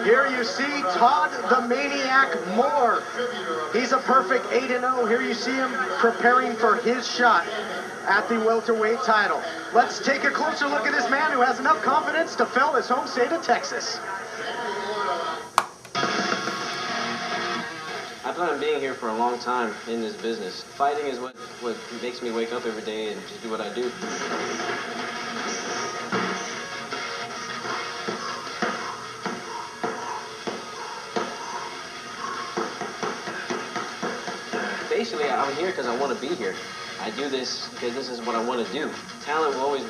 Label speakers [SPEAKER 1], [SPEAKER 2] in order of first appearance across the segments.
[SPEAKER 1] Here you see Todd the Maniac Moore. He's a perfect 8-0. Here you see him preparing for his shot at the welterweight title. Let's take a closer look at this man who has enough confidence to fell his home state of Texas.
[SPEAKER 2] I plan on being here for a long time in this business. Fighting is what makes me wake up every day and just do what I do. Basically, I'm here because I want to be here. I do this because this is what I want to do. Talent will always,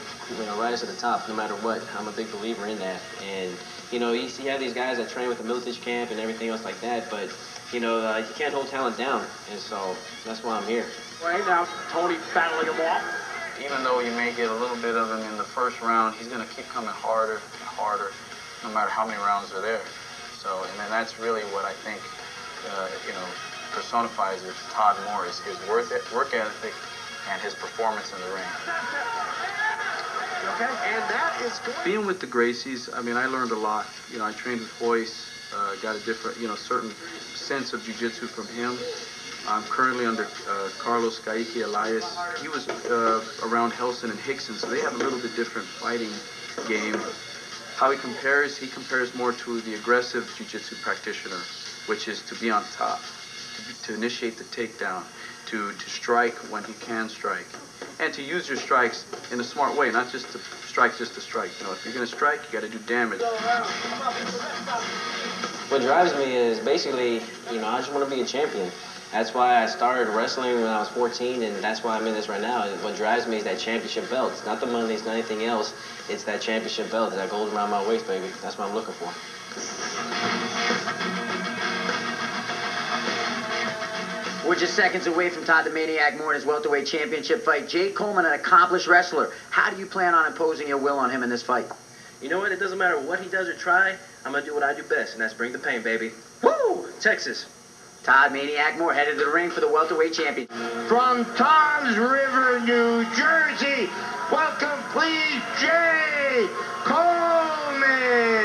[SPEAKER 2] rise to the top no matter what. I'm a big believer in that. And, you have these guys that train with the military camp and everything else like that, but, you can't hold talent down. And so that's why I'm here.
[SPEAKER 1] Right now, Tony battling him off.
[SPEAKER 3] Even though you may get a little bit of him in the first round, he's going to keep coming harder and harder no matter how many rounds are there. So, and then that's really what I think, personifies it. Todd Moore is his work ethic and his performance in the ring.
[SPEAKER 1] Okay, and that is good.
[SPEAKER 4] Being with the Gracies, I learned a lot. I trained with Hoyce, got a different, certain sense of jiu-jitsu from him. I'm currently under Carlos Gaiki Elias. He was around Helson and Hickson, so they have a little bit different fighting game. How he compares more to the aggressive jiu-jitsu practitioner, which is to be on top, to initiate the takedown, to strike when he can strike, and to use your strikes in a smart way, not just to strike just to strike. If you're going to strike, you got to do damage.
[SPEAKER 2] What drives me is basically, I just want to be a champion. That's why I started wrestling when I was 14, and that's why I'm in this right now. And what drives me is that championship belt. It's not the money, it's not anything else. It's that championship belt, that gold around my waist, baby. That's what I'm looking for.
[SPEAKER 5] We're just seconds away from Todd the Maniac Moore in his welterweight championship fight. Jay Coleman, an accomplished wrestler. How do you plan on imposing your will on him in this fight?
[SPEAKER 2] You know what? It doesn't matter what he does or try. I'm going to do what I do best, and that's bring the pain, baby. Woo! Texas.
[SPEAKER 5] Todd Maniac Moore headed to the ring for the welterweight champion.
[SPEAKER 1] From Toms River, New Jersey, welcome please Jay Coleman.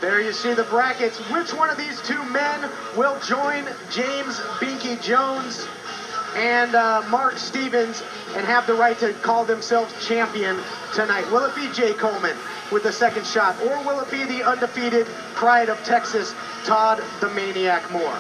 [SPEAKER 1] There you see the brackets. Which one of these two men will join James Binky Jones and Mark Stevens and have the right to call themselves champion tonight? Will it be Jay Coleman with the second shot, or will it be the undefeated pride of Texas, Todd the Maniac Moore?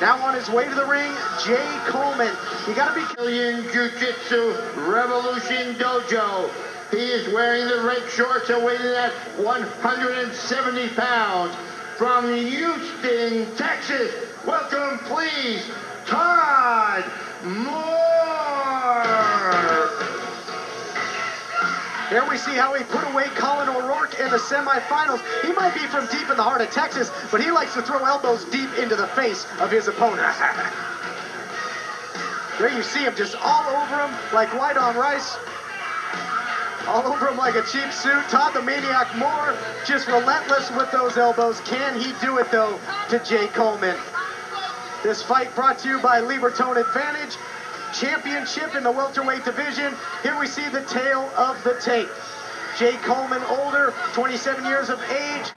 [SPEAKER 1] Now on his way to the ring, Jay Coleman. You got to be
[SPEAKER 6] Brazilian Jiu-Jitsu Revolution Dojo. He is wearing the red shorts and weighing at 170 pounds. From Houston, Texas, welcome please, Todd Moore.
[SPEAKER 1] Here we see how he put away Colin O'Rourke in the semifinals. He might be from deep in the heart of Texas, but he likes to throw elbows deep into the face of his opponents. There you see him just all over him like white on rice. All over him like a cheap suit. Todd the Maniac Moore just relentless with those elbows. Can he do it, though, to Jay Coleman? This fight brought to you by Libertone Advantage. Championship in the welterweight division. Here we see the tail of the tape. Jay Coleman, older, 27 years of age.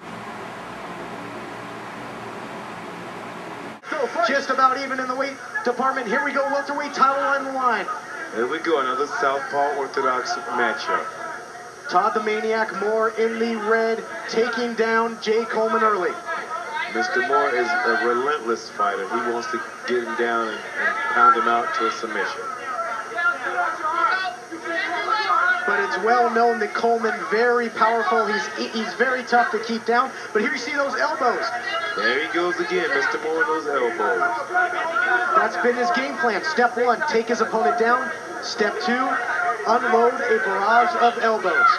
[SPEAKER 1] Just about even in the weight department. Here we go, welterweight title on the line.
[SPEAKER 7] Here we go, another southpaw orthodox matchup.
[SPEAKER 1] Todd the Maniac Moore in the red, taking down Jay Coleman early.
[SPEAKER 7] Mr. Moore is a relentless fighter. He wants to get him down and pound him out to a submission.
[SPEAKER 1] But it's well known that Coleman, very powerful. He's very tough to keep down. But here you see those elbows.
[SPEAKER 7] There he goes again, Mr. Moore, those elbows.
[SPEAKER 1] That's been his game plan. Step one, take his opponent down. Step two, unload a barrage of elbows.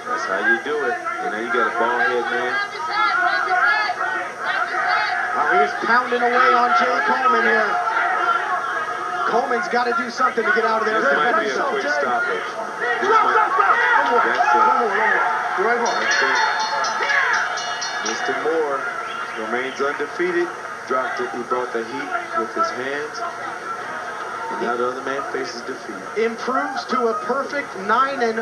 [SPEAKER 7] That's how you do it. You got a ball head, man.
[SPEAKER 1] He's pounding away on Jay Coleman here. Coleman's got to do something to get out of there.
[SPEAKER 7] This might be a quick stoppage. Mr. Moore remains undefeated. He brought the heat with his hands. And now the other man faces defeat.
[SPEAKER 1] Improves to a perfect 9-0.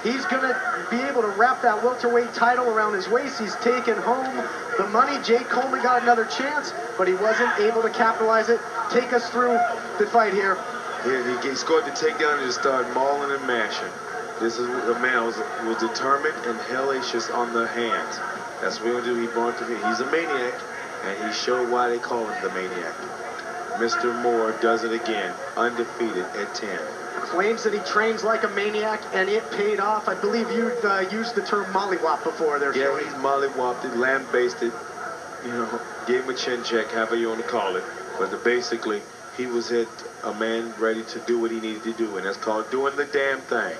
[SPEAKER 1] He's going to be able to wrap that welterweight title around his waist. He's taken home the money. Jake Coleman got another chance, but he wasn't able to capitalize it. Take us through the fight here.
[SPEAKER 7] Yeah, he scored the takedown and just started mauling and mashing. This is a man who was determined and hellacious on the hands. That's what he'll do. He's a maniac, and he showed why they call him the maniac. Mr. Moore does it again, undefeated at 10.
[SPEAKER 1] Claims that he trains like a maniac, and it paid off. I believe you've used the term mollywop before there,
[SPEAKER 7] Yeah,
[SPEAKER 1] Joey.
[SPEAKER 7] he's mollywopped it, lamb-basted, gave him a chin check, however you want to call it. But basically, he was a man ready to do what he needed to do, and that's called doing the damn thing.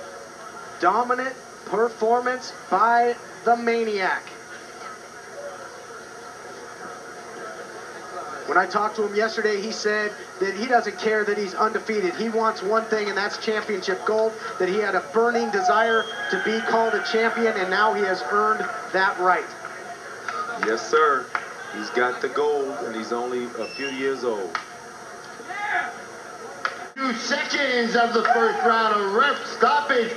[SPEAKER 1] Dominant performance by the maniac. When I talked to him yesterday, he said that he doesn't care that he's undefeated. He wants one thing, and that's championship gold, that he had a burning desire to be called a champion, and now he has earned that right.
[SPEAKER 7] Yes, sir. He's got the gold, and he's only a few years old.
[SPEAKER 6] 2 seconds of the first round of ref stoppage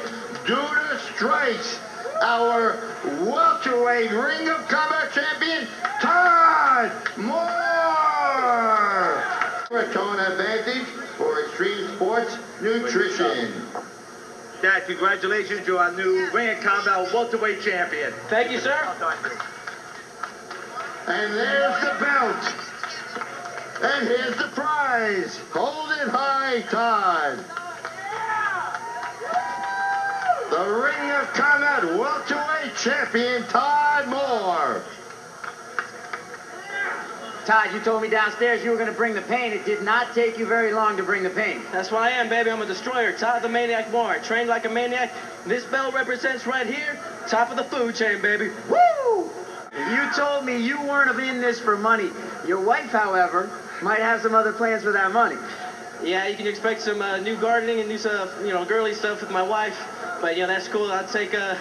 [SPEAKER 6] due to strikes. Our welterweight Ring of Combat champion, Todd Moore. A tone advantage for Extreme Sports Nutrition.
[SPEAKER 8] Dad, congratulations, you're our new Ring of Combat welterweight champion.
[SPEAKER 2] Thank you, sir.
[SPEAKER 6] And there's the belt. And here's the prize. Hold it high, Todd. The Ring of Combat welterweight champion, Todd Moore.
[SPEAKER 5] Todd, you told me downstairs you were going to bring the pain. It did not take you very long to bring the pain.
[SPEAKER 2] That's what I am, baby. I'm a destroyer. Todd the Maniac Moore. Trained like a maniac. This belt represents right here, top of the food chain, baby.
[SPEAKER 5] Woo! You told me you weren't in this for money. Your wife, however, might have some other plans for that money.
[SPEAKER 2] Yeah, you can expect some new gardening and new stuff, girly stuff with my wife. But that's cool. I'll take a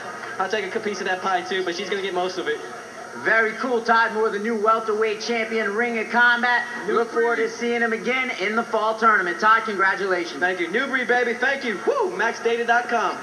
[SPEAKER 2] piece of that pie too, but she's gonna get most of it.
[SPEAKER 5] Very cool, Todd Moore, the new welterweight champion, Ring of Combat. Look forward to seeing him again in the fall tournament. Todd, congratulations.
[SPEAKER 2] Thank you. New breed, baby. Thank you. Woo! MaxData.com.